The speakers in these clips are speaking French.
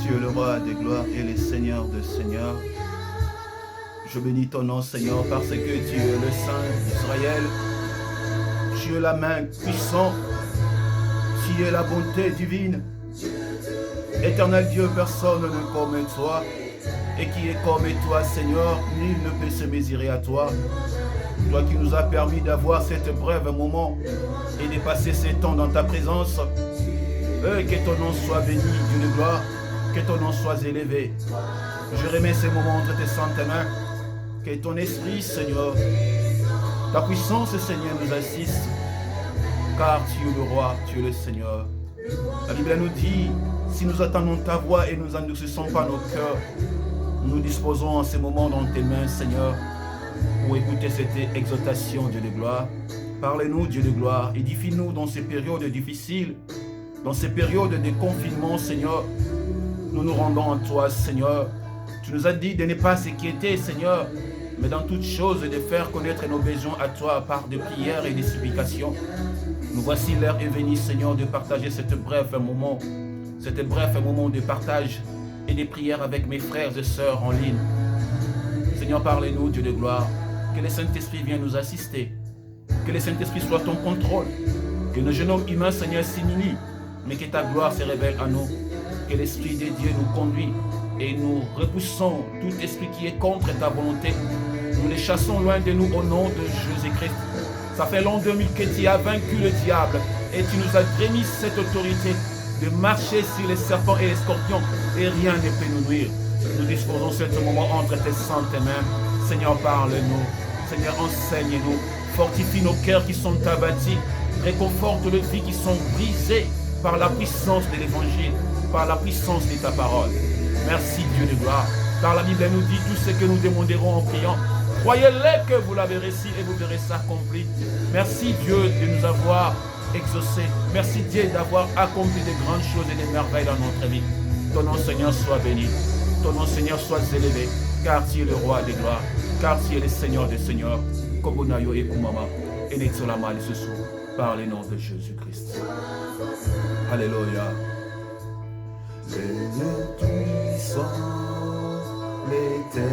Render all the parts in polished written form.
Tu es le roi des gloires et le Seigneur de seigneurs. Je bénis ton nom, Seigneur, parce que tu es le Saint d'Israël. Tu es la main puissante. Tu es la bonté divine. Éternel Dieu, personne n'est comme toi. Et qui est comme toi, Seigneur, nul ne peut se mesurer à toi. Toi qui nous as permis d'avoir cet bref moment et de passer ce temps dans ta présence. Que ton nom soit béni, Dieu de gloire. Que ton nom soit élevé. Je remets ces moments entre tes saintes mains. Que ton esprit, Seigneur, ta puissance, Seigneur, nous assiste. Car tu es le roi, tu es le Seigneur. La Bible nous dit, si nous attendons ta voix et nous n'endurcissons pas nos cœurs, nous disposons en ces moments dans tes mains, Seigneur, pour écouter cette exhortation, Dieu de gloire. Parlez-nous, Dieu de gloire. Édifie-nous dans ces périodes difficiles, dans ces périodes de confinement, Seigneur. Nous nous rendons à toi, Seigneur. Tu nous as dit de ne pas s'inquiéter, Seigneur, mais dans toutes choses, de faire connaître nos besoins à toi par des prières et des supplications. Nous voici l'heure est venue, Seigneur, de partager cet bref moment de partage et de prières avec mes frères et sœurs en ligne. Seigneur, parlez-nous, Dieu de gloire. Que le Saint-Esprit vienne nous assister. Que le Saint-Esprit soit ton contrôle. Que nos jeunes hommes humains, Seigneur, s'immunient, mais que ta gloire se révèle à nous. Que l'Esprit de Dieu nous conduit et nous repoussons tout esprit qui est contre ta volonté. Nous les chassons loin de nous au nom de Jésus-Christ. Ça fait l'an 2000 que tu as vaincu le diable et tu nous as remis cette autorité de marcher sur les serpents et les scorpions et rien ne peut nous nuire. Nous disposons ce moment entre tes saintes mains. Seigneur, parle-nous. Seigneur, enseigne-nous. Fortifie nos cœurs qui sont abattus. Réconforte les vies qui sont brisées par la puissance de l'évangile, par la puissance de ta parole. Merci Dieu de gloire. Car la Bible nous dit tout ce que nous demanderons en priant. Croyez-le que vous l'avez reçu et vous verrez ça accompli. Merci Dieu de nous avoir exaucés. Merci Dieu d'avoir accompli de grandes choses et des merveilles dans notre vie. Ton nom Seigneur soit béni. Ton nom Seigneur soit élevé. Car tu es le roi des gloires. Car tu es le Seigneur des seigneurs. Kobonayo et Kumama. Et Netsolama de ce soir. Par le nom de Jésus-Christ. Alléluia. Le tout-puissant, l'éternel,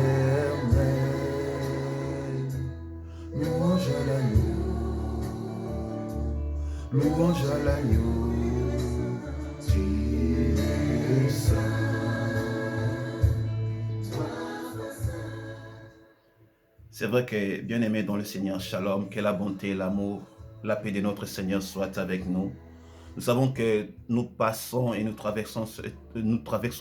louange à l'agneau, louange à l'agneau, Dieu saint. C'est vrai que, bien-aimés dans le Seigneur, Shalom, que la bonté, l'amour, la paix de notre Seigneur soit avec nous. Nous savons que nous passons et nous traversons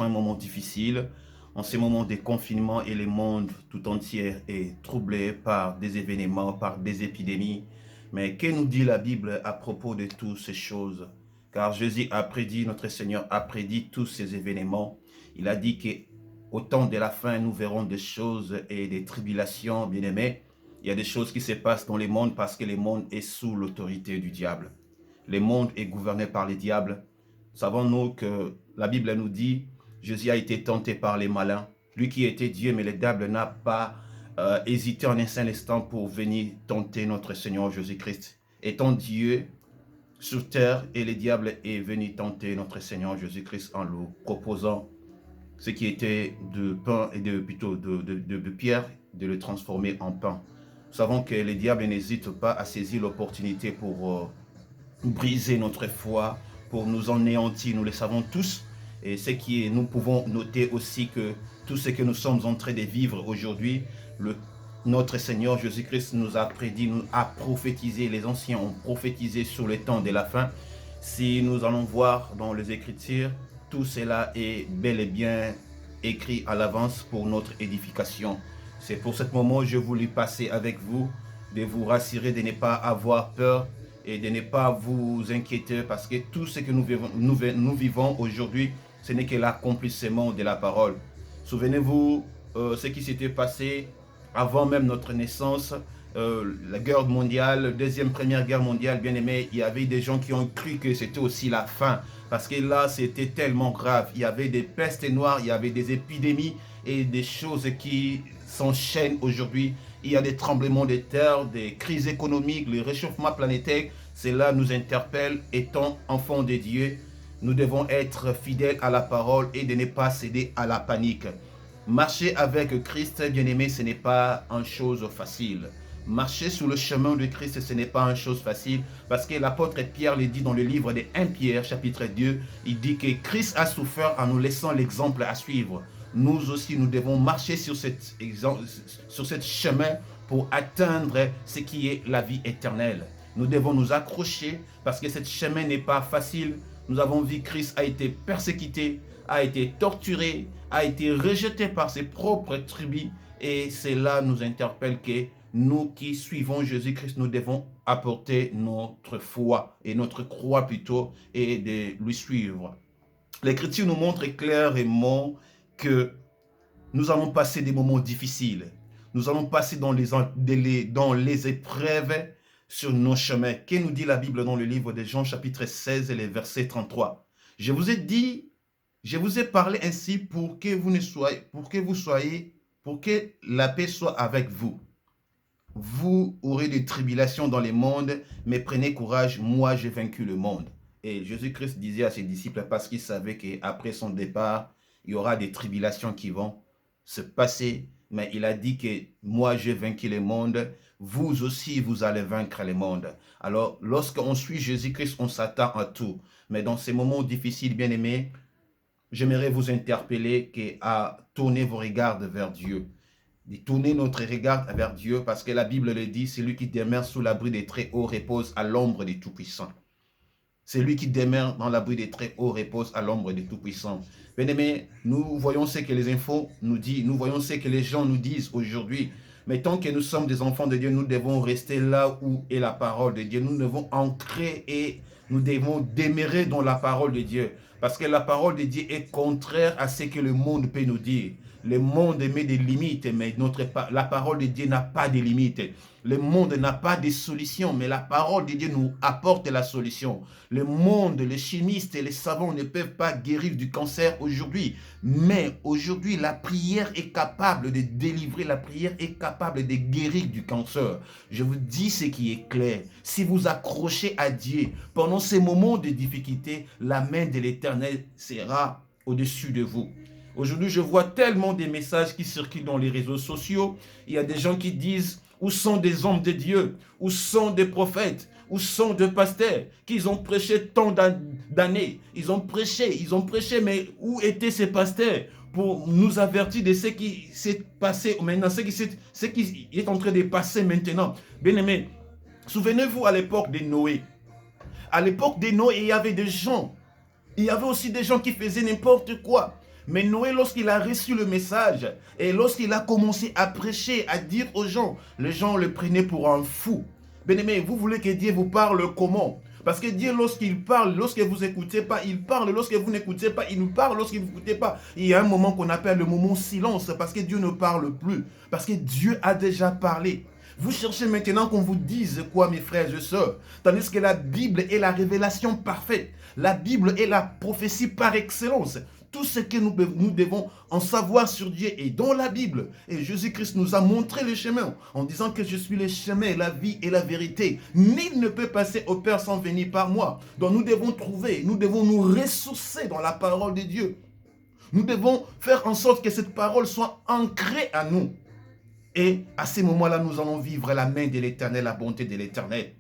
un moment difficile. En ce moment de confinement et le monde tout entier est troublé par des événements, par des épidémies. Mais que nous dit la Bible à propos de toutes ces choses? Car Jésus a prédit, notre Seigneur a prédit tous ces événements. Il a dit qu'au temps de la fin, nous verrons des choses et des tribulations, bien-aimés. Il y a des choses qui se passent dans le monde parce que le monde est sous l'autorité du diable. Le monde est gouverné par les diables. Savons-nous que la Bible nous dit, Jésus a été tenté par les malins. Lui qui était Dieu, mais le diable n'a pas hésité en un seul instant pour venir tenter notre Seigneur Jésus-Christ. Étant Dieu sur terre, et le diable est venu tenter notre Seigneur Jésus-Christ en lui proposant ce qui était de pain et de pierre, de le transformer en pain. Nous savons que le diable n'hésite pas à saisir l'opportunité pour briser notre foi, pour nous anéantir, nous le savons tous. Et nous pouvons noter aussi que tout ce que nous sommes en train de vivre aujourd'hui, notre Seigneur Jésus-Christ nous a prédit, nous a prophétisé, les anciens ont prophétisé sur le temps de la fin. Si nous allons voir dans les Écritures, tout cela est bel et bien écrit à l'avance pour notre édification. C'est pour ce moment que je voulais passer avec vous, de vous rassurer, de ne pas avoir peur, et de ne pas vous inquiéter parce que tout ce que nous vivons aujourd'hui, ce n'est que l'accomplissement de la parole. Souvenez-vous ce qui s'était passé avant même notre naissance, la guerre mondiale, première guerre mondiale, bien aimé, il y avait des gens qui ont cru que c'était aussi la fin parce que là c'était tellement grave. Il y avait des pestes noires, il y avait des épidémies et des choses qui s'enchaînent aujourd'hui. Il y a des tremblements de terre, des crises économiques, le réchauffement planétaire. Cela nous interpelle étant enfants de Dieu. Nous devons être fidèles à la parole et de ne pas céder à la panique. Marcher avec Christ, bien-aimé, ce n'est pas une chose facile. Marcher sur le chemin de Christ, ce n'est pas une chose facile, parce que l'apôtre Pierre le dit dans le livre de 1 Pierre, chapitre 2, il dit que Christ a souffert en nous laissant l'exemple à suivre. Nous aussi, nous devons marcher sur cet chemin pour atteindre ce qui est la vie éternelle. Nous devons nous accrocher parce que ce chemin n'est pas facile. Nous avons vu que Christ a été persécuté, a été torturé, a été rejeté par ses propres tribus. Et cela nous interpelle que nous qui suivons Jésus-Christ, nous devons apporter notre foi et notre croix plutôt et de lui suivre. L'Écriture nous montre clairement que nous allons passer des moments difficiles. Nous allons passer dans les épreuves sur nos chemins. Que nous dit la Bible dans le livre de Jean chapitre 16 et le verset 33? Je vous ai parlé ainsi pour que la paix soit avec vous. Vous aurez des tribulations dans le monde, mais prenez courage, moi j'ai vaincu le monde. Et Jésus-Christ disait à ses disciples, parce qu'il savait qu'après son départ, il y aura des tribulations qui vont se passer, mais il a dit que moi j'ai vaincu le monde, vous aussi vous allez vaincre le monde. Alors lorsqu'on suit Jésus-Christ, on s'attend à tout. Mais dans ces moments difficiles, bien-aimés, j'aimerais vous interpeller à tourner vos regards vers Dieu. De tourner notre regard vers Dieu, parce que la Bible le dit, celui qui demeure sous l'abri des très hauts repose à l'ombre des Tout-Puissants. Celui qui demeure dans l'abri des très hauts repose à l'ombre des Tout-Puissants. Bien-aimés, nous voyons ce que les infos nous disent, nous voyons ce que les gens nous disent aujourd'hui. Mais tant que nous sommes des enfants de Dieu, nous devons rester là où est la parole de Dieu. Nous devons ancrer et nous devons demeurer dans la parole de Dieu. Parce que la parole de Dieu est contraire à ce que le monde peut nous dire. Le monde met des limites, mais la parole de Dieu n'a pas de limites. Le monde n'a pas de solution, mais la parole de Dieu nous apporte la solution. Le monde, les chimistes et les savants ne peuvent pas guérir du cancer aujourd'hui. Mais aujourd'hui, la prière est capable de délivrer, la prière est capable de guérir du cancer. Je vous dis ce qui est clair. Si vous accrochez à Dieu pendant ces moments de difficulté, la main de l'Éternel sera au-dessus de vous. Aujourd'hui, je vois tellement de messages qui circulent dans les réseaux sociaux. Il y a des gens qui disent, où sont des hommes de Dieu? Où sont des prophètes? Où sont des pasteurs qui ont prêché tant d'années? Ils ont prêché, mais où étaient ces pasteurs pour nous avertir de ce qui s'est passé maintenant, ce qui est en train de passer maintenant? Bien-aimés, souvenez-vous à l'époque de Noé. À l'époque de Noé, il y avait des gens. Il y avait aussi des gens qui faisaient n'importe quoi. Mais Noé, lorsqu'il a reçu le message et lorsqu'il a commencé à prêcher, à dire aux gens, les gens le prenaient pour un fou. Bien-aimé, vous voulez que Dieu vous parle comment? Parce que Dieu, lorsqu'il parle, lorsque vous n'écoutez pas, il parle. Lorsque vous n'écoutez pas, il nous parle. Lorsque vous n'écoutez pas, il y a un moment qu'on appelle le moment silence, parce que Dieu ne parle plus. Parce que Dieu a déjà parlé. Vous cherchez maintenant qu'on vous dise quoi, mes frères et sœurs? Tandis que la Bible est la révélation parfaite. La Bible est la prophétie par excellence. Tout ce que nous devons en savoir sur Dieu est dans la Bible. Et Jésus-Christ nous a montré le chemin en disant que je suis le chemin, la vie et la vérité. Nul ne peut passer au Père sans venir par moi. Donc nous devons nous ressourcer dans la parole de Dieu. Nous devons faire en sorte que cette parole soit ancrée à nous. Et à ce moment-là, nous allons vivre la main de l'Éternel, la bonté de l'Éternel.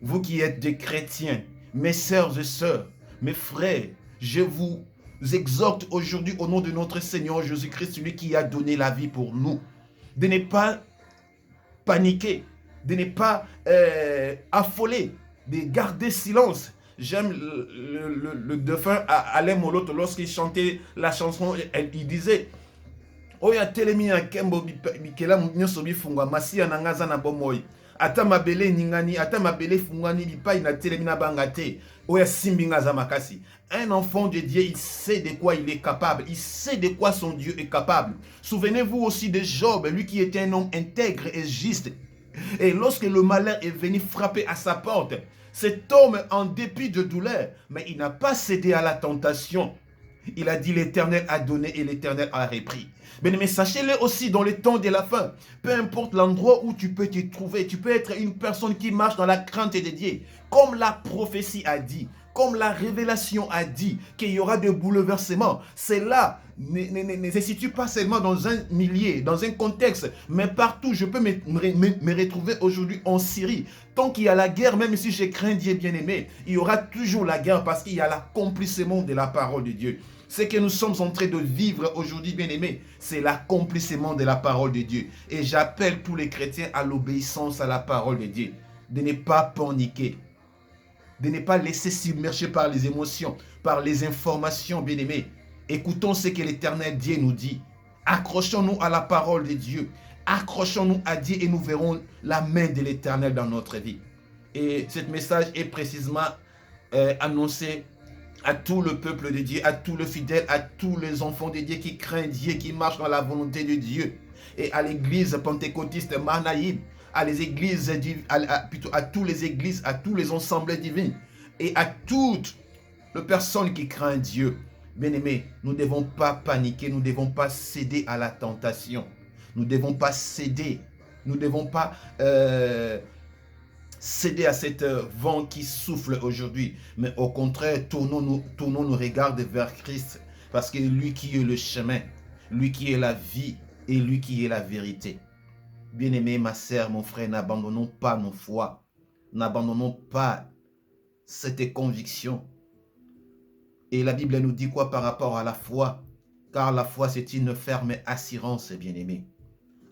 Vous qui êtes des chrétiens, mes sœurs et sœurs, mes frères, je vous exhorte aujourd'hui au nom de notre Seigneur Jésus-Christ, celui qui a donné la vie pour nous, de ne pas paniquer, de ne pas affoler, de garder silence. J'aime le défunt Alain Moloto lorsqu'il chantait la chanson, il disait Oya telemi ya kembo bikela nyonso bifungwa masiya na ngaza na bomoi ata mabele ningani ata mabele fungwani bipai na telemi na bangate oya simbi ngaza makasi. Un enfant de Dieu, il sait de quoi il est capable, il sait de quoi son Dieu est capable. Souvenez-vous aussi de Job, lui qui était un homme intègre et juste. Et lorsque le malheur est venu frapper à sa porte, cet homme, en dépit de douleur, mais il n'a pas cédé à la tentation. Il a dit l'Éternel a donné et l'Éternel a repris. Mais sachez-le aussi dans le temps de la fin, peu importe l'endroit où tu peux te trouver, tu peux être une personne qui marche dans la crainte de Dieu. Comme la prophétie a dit, comme la révélation a dit qu'il y aura des bouleversements, cela ne se situe pas seulement dans un milieu, dans un contexte, mais partout. Je peux me retrouver aujourd'hui en Syrie. Tant qu'il y a la guerre, même si je crains Dieu bien-aimé, il y aura toujours la guerre parce qu'il y a l'accomplissement de la parole de Dieu. Ce que nous sommes en train de vivre aujourd'hui, bien-aimés, c'est l'accomplissement de la parole de Dieu. Et j'appelle tous les chrétiens à l'obéissance à la parole de Dieu. De ne pas paniquer, de ne pas laisser submerger par les émotions, par les informations, bien-aimés. Écoutons ce que l'Éternel Dieu nous dit. Accrochons-nous à la parole de Dieu. Accrochons-nous à Dieu et nous verrons la main de l'Éternel dans notre vie. Et ce message est précisément annoncé à tout le peuple de Dieu, à tous les fidèles, à tous les enfants de Dieu qui craignent Dieu, qui marchent dans la volonté de Dieu. Et à l'église pentecôtiste Manaïm, à les églises, à toutes les églises, à tous les assemblées divines et à toutes les personnes qui craignent Dieu. Bien-aimés, nous ne devons pas paniquer, nous ne devons pas céder à la tentation. Nous ne devons pas céder, nous ne devons pas céder à cet vent qui souffle aujourd'hui. Mais au contraire, tournons nos regards vers Christ, parce que lui qui est le chemin, lui qui est la vie et lui qui est la vérité. Bien-aimé, ma sœur, mon frère, n'abandonnons pas nos foi, n'abandonnons pas cette conviction. Et la Bible nous dit quoi par rapport à la foi? Car la foi, c'est une ferme assurance, bien-aimé.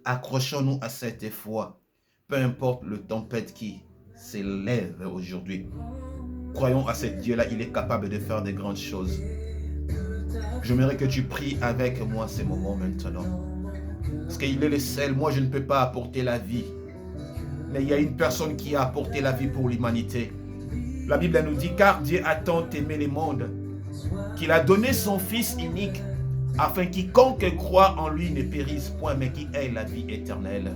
Accrochons-nous à cette foi, peu importe le tempête qui s'élève aujourd'hui. Croyons à ce Dieu-là, il est capable de faire de grandes choses. J'aimerais que tu pries avec moi ces moments maintenant. Parce qu'il est le seul, moi je ne peux pas apporter la vie. Mais il y a une personne qui a apporté la vie pour l'humanité. La Bible nous dit, car Dieu a tant aimé le monde, qu'il a donné son Fils unique, afin quiconque croit en lui ne périsse point, mais qui ait la vie éternelle.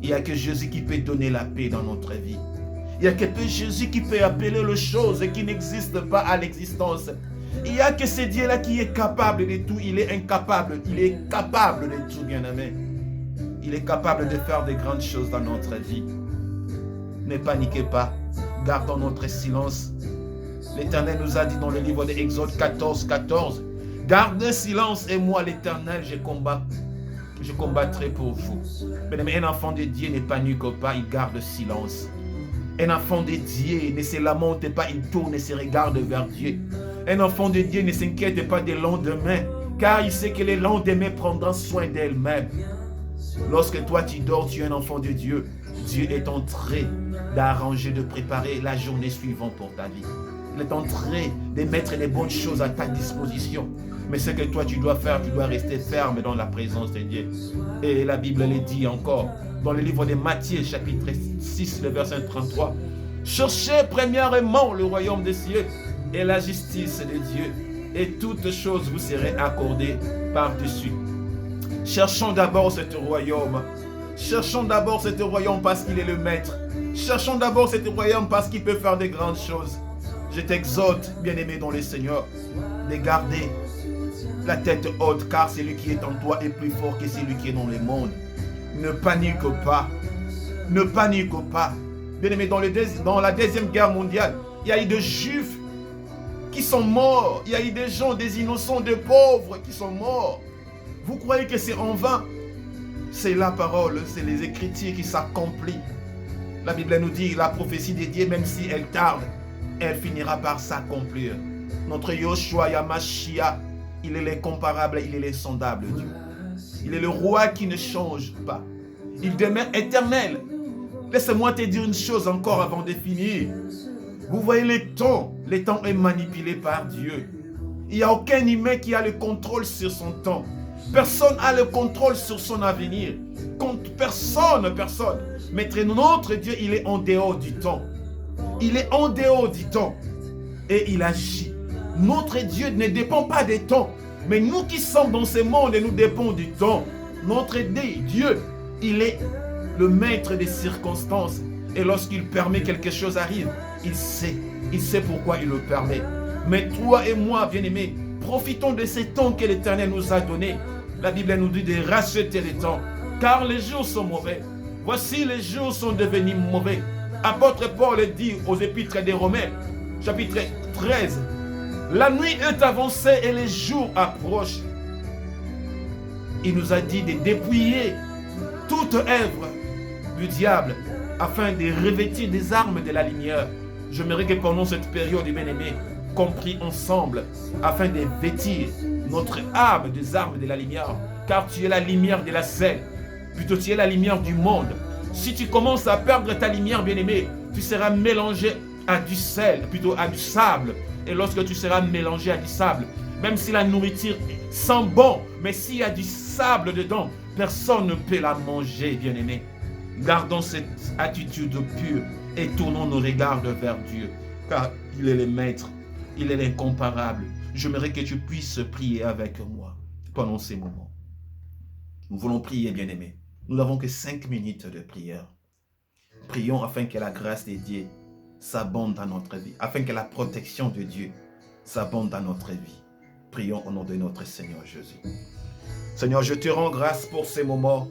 Il n'y a que Jésus qui peut donner la paix dans notre vie. Il n'y a que Jésus qui peut appeler les choses qui n'existent pas à l'existence. Il n'y a que ce Dieu-là qui est capable de tout. Il est incapable. Il est capable de tout, bien-aimé. Il est capable de faire de grandes choses dans notre vie. Ne paniquez pas. Gardons notre silence. L'Éternel nous a dit dans le livre d'Exode 14, 14, gardez silence et moi, l'Éternel, je combattrai pour vous. Mais un enfant de Dieu ne panique pas, il garde silence. Un enfant de Dieu ne se lamente pas, il tourne et se regarde vers Dieu. Un enfant de Dieu ne s'inquiète pas des lendemains, car il sait que les lendemains prendront soin d'elle-même. Lorsque toi tu dors, tu es un enfant de Dieu. Dieu est en train d'arranger, de préparer la journée suivante pour ta vie. Il est en train de mettre les bonnes choses à ta disposition. Mais ce que toi tu dois faire, tu dois rester ferme dans la présence de Dieu. Et la Bible le dit encore, dans le livre de Matthieu, chapitre 6, le verset 33. Cherchez premièrement le royaume des cieux et la justice de Dieu, et toutes choses vous seront accordées par-dessus. Cherchons d'abord ce royaume. Cherchons d'abord ce royaume parce qu'il est le maître. Cherchons d'abord ce royaume parce qu'il peut faire de grandes choses. Je t'exhorte, bien-aimé dans le Seigneur, de garder la tête haute, car celui qui est en toi est plus fort que celui qui est dans le monde. Ne panique pas. Ne panique pas. Bien-aimé, dans la Deuxième Guerre mondiale, il y a eu des Juifs qui sont morts. Il y a eu des gens, des innocents, des pauvres qui sont morts. Vous croyez que c'est en vain? C'est la parole, c'est les Écritures qui s'accomplissent. La Bible nous dit, la prophétie de Dieu, même si elle tarde, elle finira par s'accomplir. Notre Yoshua Yamashia, il est l'incomparable, il est l'insondable Dieu. Il est le roi qui ne change pas. Il demeure éternel. Laisse-moi te dire une chose encore avant de finir. Vous voyez le temps est manipulé par Dieu. Il n'y a aucun humain qui a le contrôle sur son temps. Personne n'a le contrôle sur son avenir. Personne. Mais notre Dieu, il est en dehors du temps. Il est en dehors du temps. Et il agit. Notre Dieu ne dépend pas des temps. Mais nous qui sommes dans ce monde, nous dépendons du temps. Notre Dieu, il est le maître des circonstances. Et lorsqu'il permet quelque chose arrive, il sait pourquoi il le permet. Mais toi et moi, bien-aimés, profitons de ces temps que l'Éternel nous a donnés. La Bible nous dit de racheter les temps, car les jours sont mauvais. Voici, les jours sont devenus mauvais. Apôtre Paul dit aux épîtres des Romains, chapitre 13. La nuit est avancée et les jours approchent. Il nous a dit de dépouiller toute œuvre du diable afin de revêtir des armes de la lumière. J'aimerais que pendant cette période, bien-aimés, compris ensemble, afin de vêtir notre âme des armes de la lumière, car tu es la lumière de la scène, plutôt tu es la lumière du monde. Si tu commences à perdre ta lumière, bien-aimé, tu seras mélangé à du sel, plutôt à du sable. Et lorsque tu seras mélangé à du sable, même si la nourriture sent bon, mais s'il y a du sable dedans, personne ne peut la manger, bien-aimé. Gardons cette attitude pure et tournons nos regards vers Dieu, car il est le maître, il est l'incomparable. J'aimerais que tu puisses prier avec moi pendant ces moments. Nous voulons prier, bien-aimés. Nous n'avons que 5 minutes de prière. Prions afin que la grâce de Dieu s'abonde dans notre vie, afin que la protection de Dieu s'abonde dans notre vie. Prions au nom de notre Seigneur Jésus. Seigneur, je te rends grâce pour ces moments.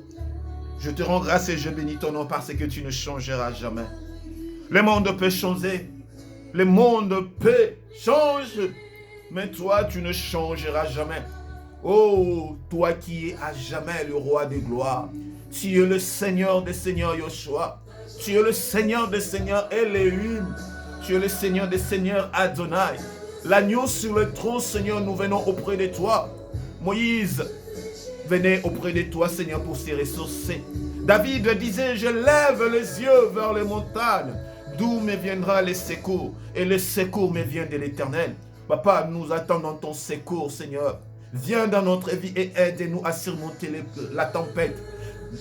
Je te rends grâce et je bénis ton nom parce que tu ne changeras jamais. Le monde peut changer. Le monde peut changer. Mais toi, tu ne changeras jamais. Oh, toi qui es à jamais le roi de gloire. Tu es le Seigneur des Seigneurs, Yoshua. Tu es le Seigneur des Seigneurs, Elohim. Tu es le Seigneur des Seigneurs, Adonai. L'agneau sur le trône, Seigneur, nous venons auprès de toi. Moïse venez auprès de toi, Seigneur, pour se ressourcer. David disait, je lève les yeux vers les montagnes, d'où me viendra le secours, et le secours me vient de l'Éternel. Papa, nous attendons ton secours, Seigneur. Viens dans notre vie et aide-nous à surmonter la tempête.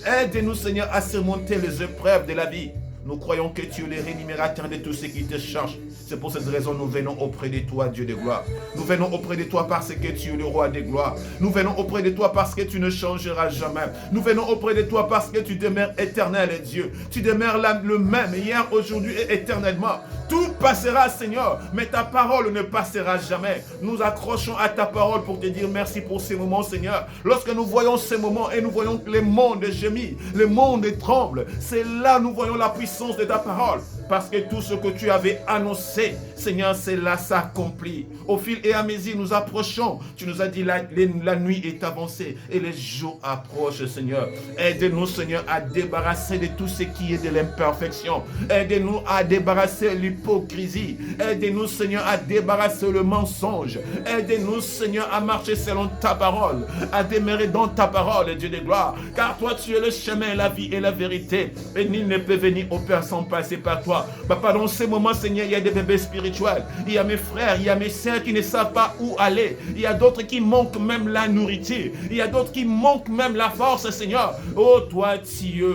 Aide-nous, Seigneur, à surmonter les épreuves de la vie. Nous croyons que tu es le rémunérateur de tous ceux qui te cherchent. C'est pour cette raison que nous venons auprès de toi, Dieu de gloire. Nous venons auprès de toi parce que tu es le roi de gloire. Nous venons auprès de toi parce que tu ne changeras jamais. Nous venons auprès de toi parce que tu demeures éternel, Dieu. Tu demeures le même hier, aujourd'hui et éternellement. Tout passera, Seigneur, mais ta parole ne passera jamais. Nous accrochons à ta parole pour te dire merci pour ces moments, Seigneur. Lorsque nous voyons ces moments et nous voyons que le monde gémit, le monde tremble, c'est là que nous voyons la puissance de ta parole. Parce que tout ce que tu avais annoncé, Seigneur, c'est là s'accomplit. Au fil et à mesure, nous approchons. Tu nous as dit la nuit est avancée et les jours approchent, Seigneur. Aide-nous, Seigneur, à débarrasser de tout ce qui est de l'imperfection. Aide-nous à débarrasser l'hypocrisie. Aide-nous, Seigneur, à débarrasser le mensonge. Aide-nous, Seigneur, à marcher selon ta parole, à demeurer dans ta parole, Dieu de gloire. Car toi, tu es le chemin, la vie et la vérité. Et nul ne peut venir au Père sans passer par toi. Papa, dans ces moments, Seigneur, il y a des bébés spirituels. Il y a mes frères, il y a mes sœurs qui ne savent pas où aller. Il y a d'autres qui manquent même la nourriture. Il y a d'autres qui manquent même la force, Seigneur. Oh, toi, tu es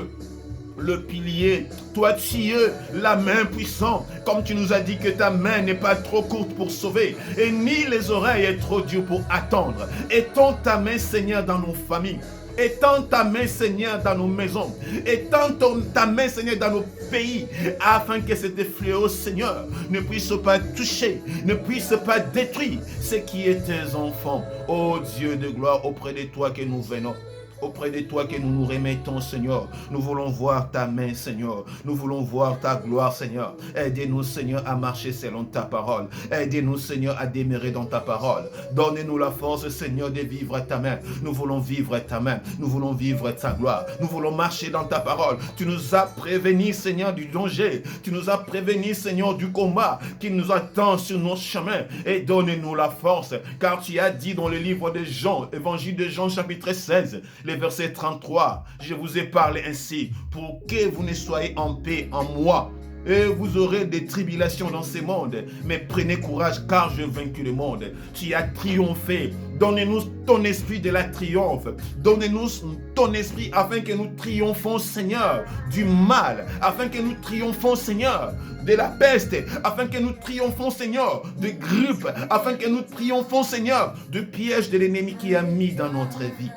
le pilier. Toi, tu es la main puissante. Comme tu nous as dit que ta main n'est pas trop courte pour sauver et ni les oreilles trop dures pour attendre. Étends ta main, Seigneur, dans nos familles. Étends ta main, Seigneur, dans nos maisons. Étends ta main, Seigneur, dans nos pays, afin que cet fléau, Seigneur, ne puisse pas toucher, ne puisse pas détruire ce qui est tes enfants. Oh Dieu de gloire, auprès de toi que nous venons. Auprès de toi que nous nous remettons, Seigneur. Nous voulons voir ta main, Seigneur. Nous voulons voir ta gloire, Seigneur. Aidez-nous, Seigneur, à marcher selon ta parole. Aidez-nous, Seigneur, à demeurer dans ta parole. Donnez-nous la force, Seigneur, de vivre ta main. Nous voulons vivre ta main. Nous voulons vivre ta gloire. Nous voulons marcher dans ta parole. Tu nous as prévenus, Seigneur, du danger. Tu nous as prévenus, Seigneur, du combat qui nous attend sur nos chemins. Et donnez-nous la force. Car tu as dit dans le livre de Jean, évangile de Jean, chapitre 16, le verset 33, je vous ai parlé ainsi, pour que vous ne soyez en paix en moi. Et vous aurez des tribulations dans ce monde. Mais prenez courage, car j'ai vaincu le monde. Tu as triomphé. Donnez-nous ton esprit de la triomphe. Donnez-nous ton esprit afin que nous triomphons, Seigneur, du mal. Afin que nous triomphons, Seigneur, de la peste. Afin que nous triomphons, Seigneur, de grippe. Afin que nous triomphons, Seigneur, de pièges de l'ennemi qui a mis dans notre vie.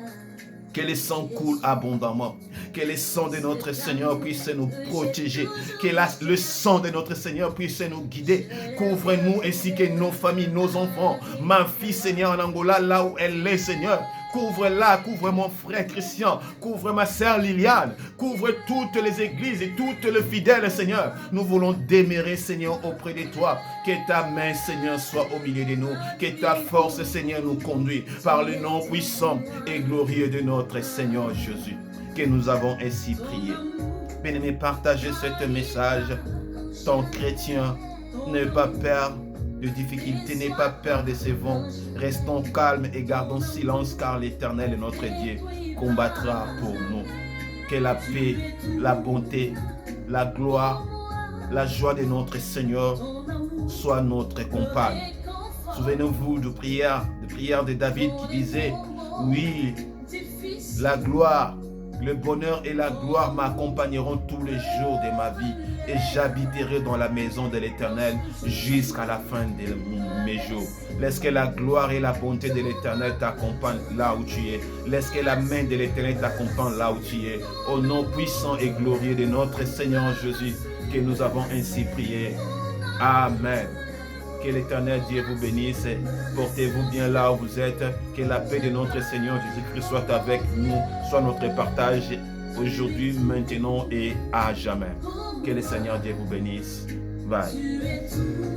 Que le sang coule abondamment. Que le sang de notre Seigneur puisse nous protéger. Que le sang de notre Seigneur puisse nous guider. Couvre-nous ainsi que nos familles, nos enfants. Ma fille, Seigneur, en Angola, là où elle est, Seigneur. Couvre-la, couvre mon frère Christian, couvre ma sœur Liliane, couvre toutes les églises et toutes les fidèles, Seigneur. Nous voulons demeurer, Seigneur, auprès de toi. Que ta main, Seigneur, soit au milieu de nous. Que ta force, Seigneur, nous conduise par le nom puissant et glorieux de notre Seigneur Jésus. Que nous avons ainsi prié. Bien-aimé, partagez ce message. Ton chrétien, ne pas peur de difficultés, n'aie pas peur de ces vents. Restons calmes et gardons silence car l'Éternel, notre Dieu, combattra pour nous. Que la paix, la bonté, la gloire, la joie de notre Seigneur soit notre compagne. Souvenez-vous de prière de David qui disait, oui, la gloire, le bonheur et la gloire m'accompagneront tous les jours de ma vie et j'habiterai dans la maison de l'Éternel jusqu'à la fin de mes jours. Laisse que la gloire et la bonté de l'Éternel t'accompagnent là où tu es. Laisse que la main de l'Éternel t'accompagne là où tu es. Au nom puissant et glorieux de notre Seigneur Jésus, que nous avons ainsi prié. Amen. Que l'Éternel Dieu vous bénisse. Portez-vous bien là où vous êtes. Que la paix de notre Seigneur Jésus-Christ soit avec nous, soit notre partage aujourd'hui, maintenant et à jamais. Que le Seigneur Dieu vous bénisse. Bye.